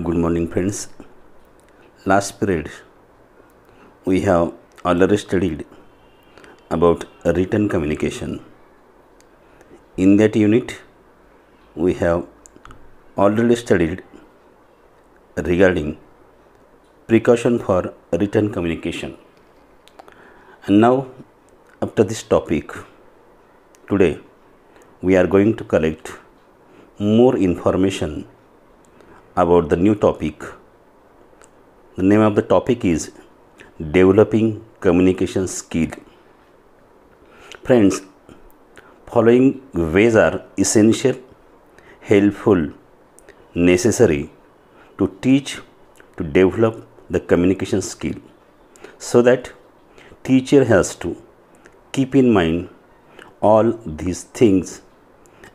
Good morning, friends. Last period we have already studied about written communication. In that unit, we have already studied regarding precaution for written communication. And now, after this topic, today we are going to collect more information about the new topic. The name of the topic is Developing Communication Skill. Friends, following ways are essential, helpful, necessary to teach, to develop the communication skill, so that teacher has to keep in mind all these things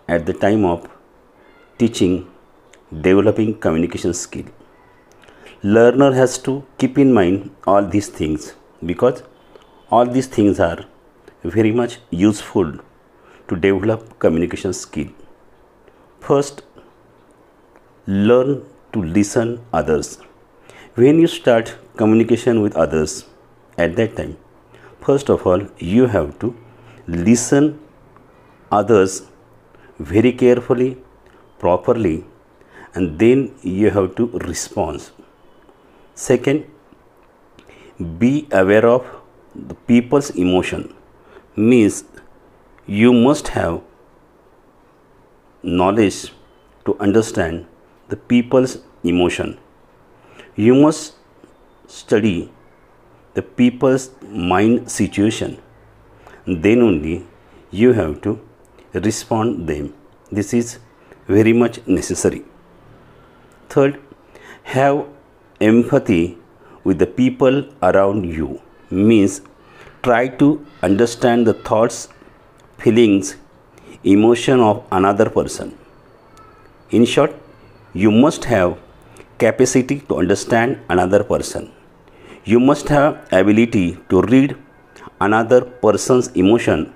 at the time of teaching developing communication skill. Learner has to keep in mind all these things because all these things are very much useful to develop communication skill. First, learn to listen others. When you start communication with others, at that time, first of all, you have to listen others very carefully, properly, and then you have to respond. Second, be aware of the people's emotion. Means you must have knowledge to understand the people's emotion. You must study the people's mind situation. Then only you have to respond them. This is very much necessary. Third, have empathy with the people around you. Means try to understand the thoughts, feelings, emotion of another person. In short, you must have capacity to understand another person. You must have ability to read another person's emotion,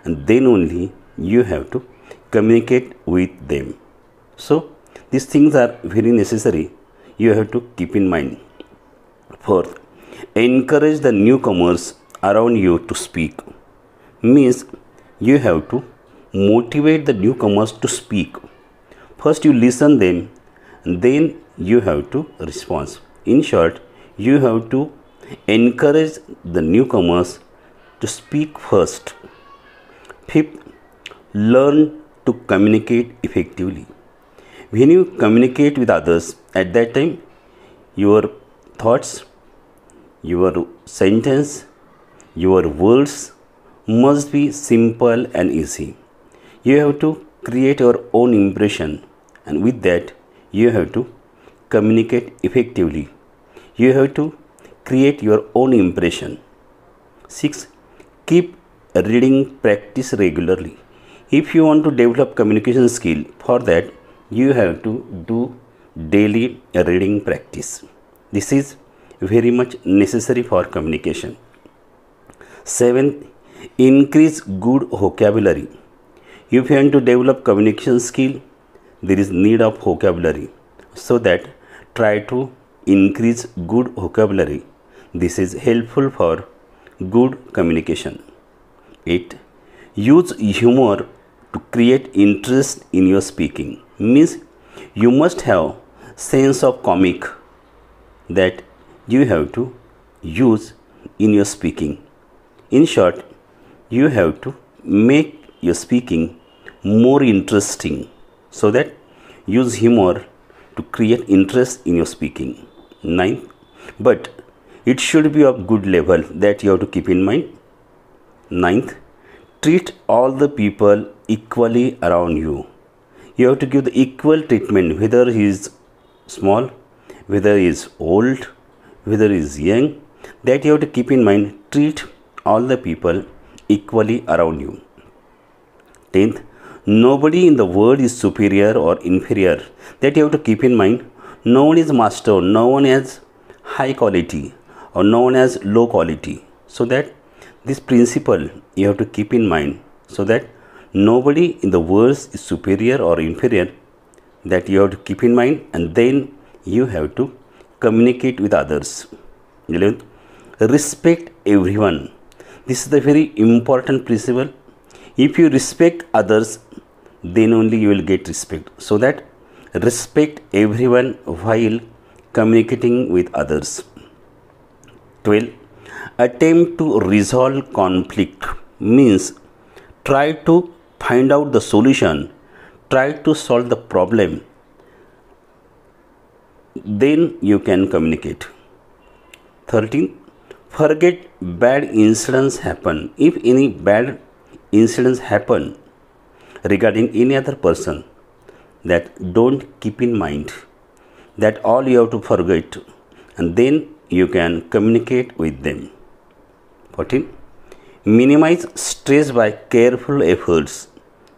and then only you have to communicate with them. So these things are very necessary. You have to keep in mind. Fourth, encourage the newcomers around you to speak. Means you have to motivate the newcomers to speak. First you listen them, and then you have to respond. In short, you have to encourage the newcomers to speak first. Fifth, learn to communicate effectively. When you communicate with others, at that time, your thoughts, your sentence, your words must be simple and easy. You have to create your own impression, and with that, you have to communicate effectively. You have to create your own impression. 6. Keep reading practice regularly. If you want to develop communication skill, for that you have to do daily reading practice. This is very much necessary for communication. 7. Increase good vocabulary. If you want to develop communication skill, there is need of vocabulary. So that try to increase good vocabulary. This is helpful for good communication. 8. Use humor to create interest in your speaking. Means you must have sense of comic that you have to use in your speaking. In short, you have to make your speaking more interesting, so that use humor to create interest in your speaking. 9. But it should be of good level, that you have to keep in mind. 9th, treat all the people equally around you. You have to give the equal treatment, whether he is small, whether he is old, whether he is young, that you have to keep in mind. Treat all the people equally around you. 10th, nobody in the world is superior or inferior, that you have to keep in mind. No one is master, no one has high quality, or no one has low quality. So that this principle you have to keep in mind, so that nobody in the world is superior or inferior, that you have to keep in mind, and then you have to communicate with others. 11th, respect everyone. This is the very important principle. If you respect others, then only you will get respect. So that respect everyone while communicating with others. 12, attempt to resolve conflict means try to find out the solution, try to solve the problem, then you can communicate. 13, forget bad incidents happen. If any bad incidents happen regarding any other person, that don't keep in mind, that all you have to forget, and then you can communicate with them. 14, minimize stress by careful efforts.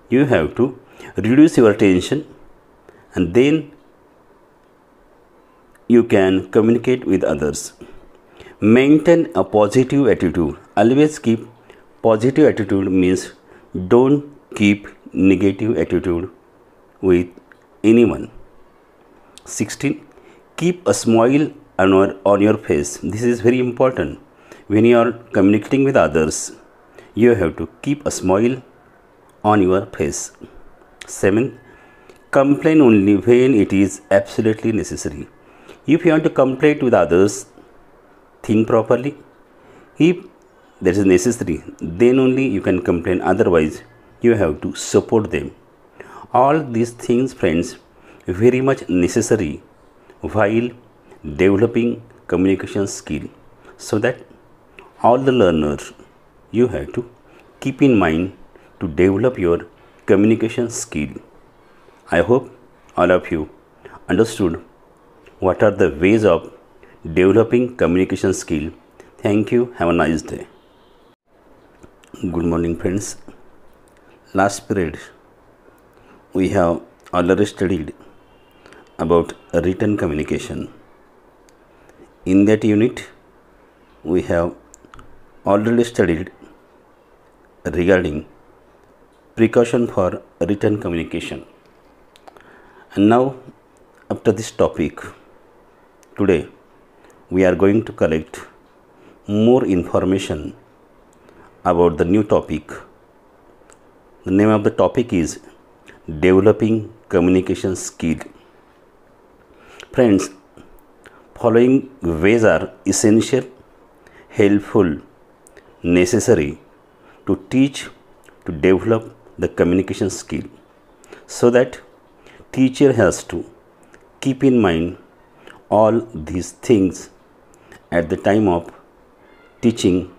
You have to reduce your tension, and then you can communicate with others. Maintain a positive attitude. Always keep positive attitude means don't keep negative attitude with anyone. 16, keep a smile on your face. This is very important. When you are communicating with others, you have to keep a smile on your face. 7, complain only when it is absolutely necessary. If you want to complain with others, think properly. If that is necessary, then only you can complain. Otherwise, you have to support them. All these things, friends, very much necessary while developing communication skill. So that all the learners, you have to keep in mind to develop your communication skill. I hope all of you understood what are the ways of developing communication skill. Thank you. Have a nice day. Good morning, friends. Last period we have already studied about written communication. In that unit we have already studied regarding precaution for written communication. And now, after this topic, today we are going to collect more information about the new topic. The name of the topic is developing communication skill. Friends, following ways are essential, helpful, necessary to teach, to develop the communication skill, so that teacher has to keep in mind all these things at the time of teaching,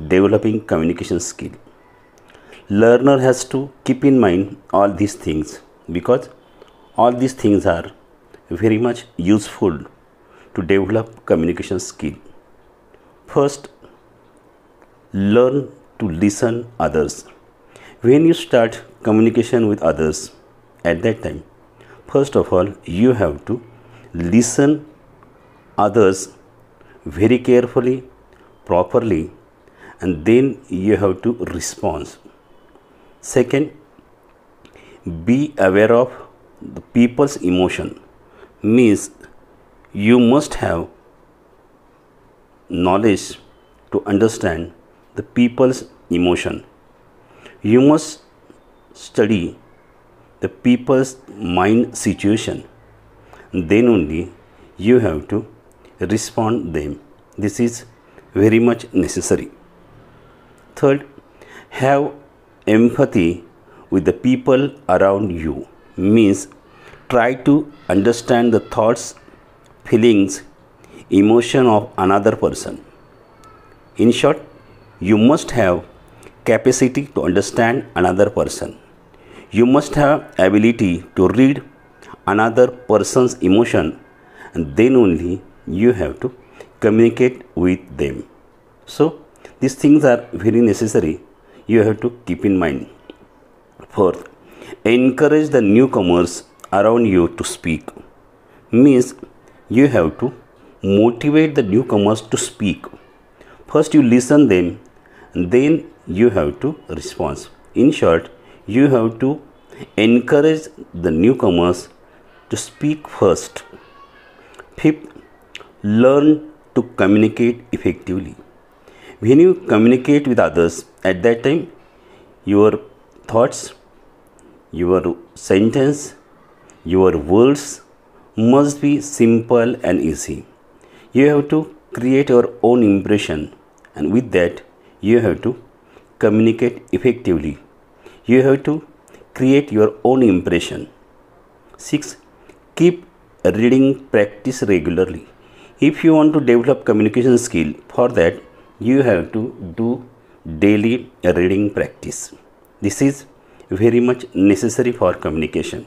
developing communication skill. Learner has to keep in mind all these things, because all these things are very much useful to develop communication skill. First, learn to listen others. When you start communication with others, at that time, first of all, you have to listen others very carefully, properly, and then you have to respond. Second, be aware of the people's emotion. Means you must have knowledge to understand the people's emotion. You must study the people's mind situation. Then only you have to respond them. This is very much necessary. Third, have empathy with the people around you. Means try to understand the thoughts, feelings, emotion of another person. In short, you must have capacity to understand another person. You must have ability to read another person's emotion, and then only you have to communicate with them. So these things are very necessary. You have to keep in mind. Fourth, encourage the newcomers around you to speak. Means you have to motivate the newcomers to speak. First you listen them, and then you have to respond. In short, you have to encourage the newcomers to speak first. Fifth, learn to communicate effectively. When you communicate with others, at that time, your thoughts, your sentence, your words must be simple and easy. You have to create your own impression, and with that, you have to communicate effectively. You have to create your own impression. 6. Keep reading practice regularly. If you want to develop communication skill, for that you have to do daily reading practice. This is very much necessary for communication.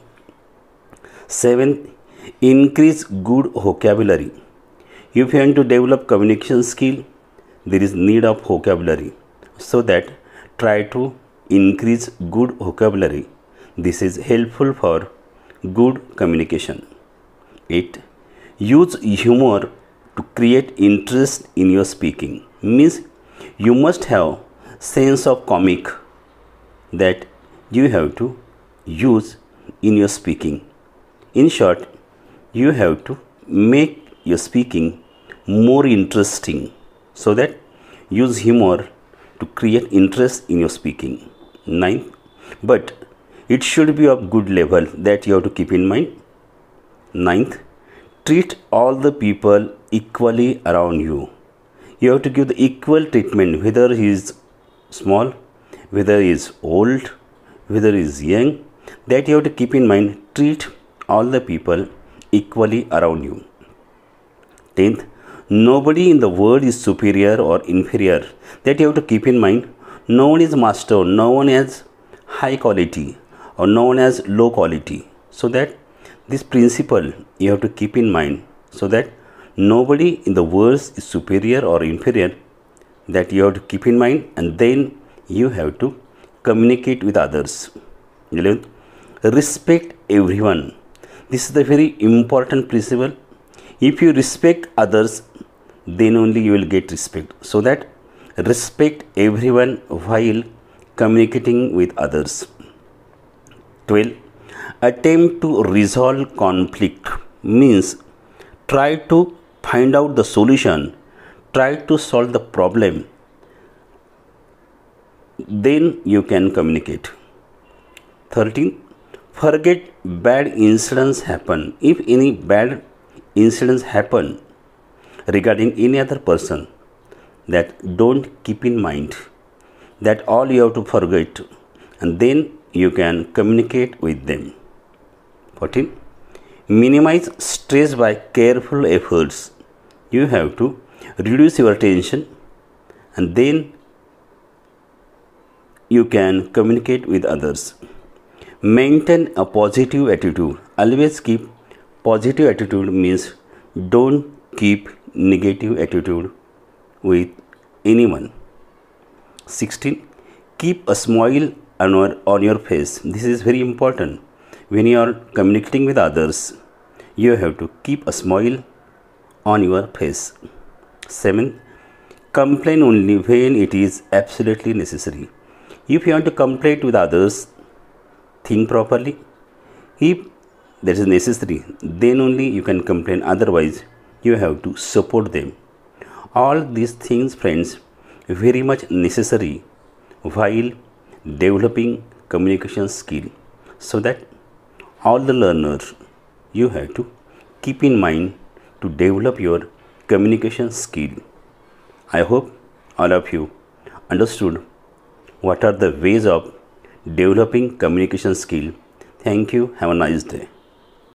7. Increase good vocabulary. If you want to develop communication skill, there is need of vocabulary. So that try to increase good vocabulary. This is helpful for good communication. 8. Use humor to create interest in your speaking. Means you must have sense of comic that you have to use in your speaking. In short, you have to make your speaking more interesting, so that use humor to create interest in your speaking. 9. But it should be of good level, that you have to keep in mind. 9th, treat all the people equally around you. You have to give the equal treatment, whether he is small, whether he is old, whether he is young, that you have to keep in mind. Treat all the people equally around you. 10th, nobody in the world is superior or inferior, that you have to keep in mind. No one is master, no one has high quality or no one has low quality. So that this principle you have to keep in mind, so that nobody in the world is superior or inferior, that you have to keep in mind, and then you have to communicate with others. 11th, respect everyone. This is the very important principle. If you respect others, then only you will get respect. So that respect everyone while communicating with others. 12. Attempt to resolve conflict. Means try to find out the solution, try to solve the problem, then you can communicate. 13. Forget bad incidents happen. If any bad incidents happen regarding any other person, that don't keep in mind, that all you have to forget, and then you can communicate with them. 14. Minimize stress by careful efforts. You have to reduce your tension, and then you can communicate with others. Maintain a positive attitude. Always keep positive attitude, means don't keep negative attitude with anyone. 16. Keep a smile on your face. This is very important. When you are communicating with others, you have to keep a smile on your face. 7. Complain only when it is absolutely necessary. If you want to complain with others, think properly. If that is necessary, then only you can complain. Otherwise, you have to support them. All these things, friends, very much necessary while developing communication skill, so that all the learners, you have to keep in mind to develop your communication skill. I hope all of you understood what are the ways of developing communication skill. Thank you. Have a nice day.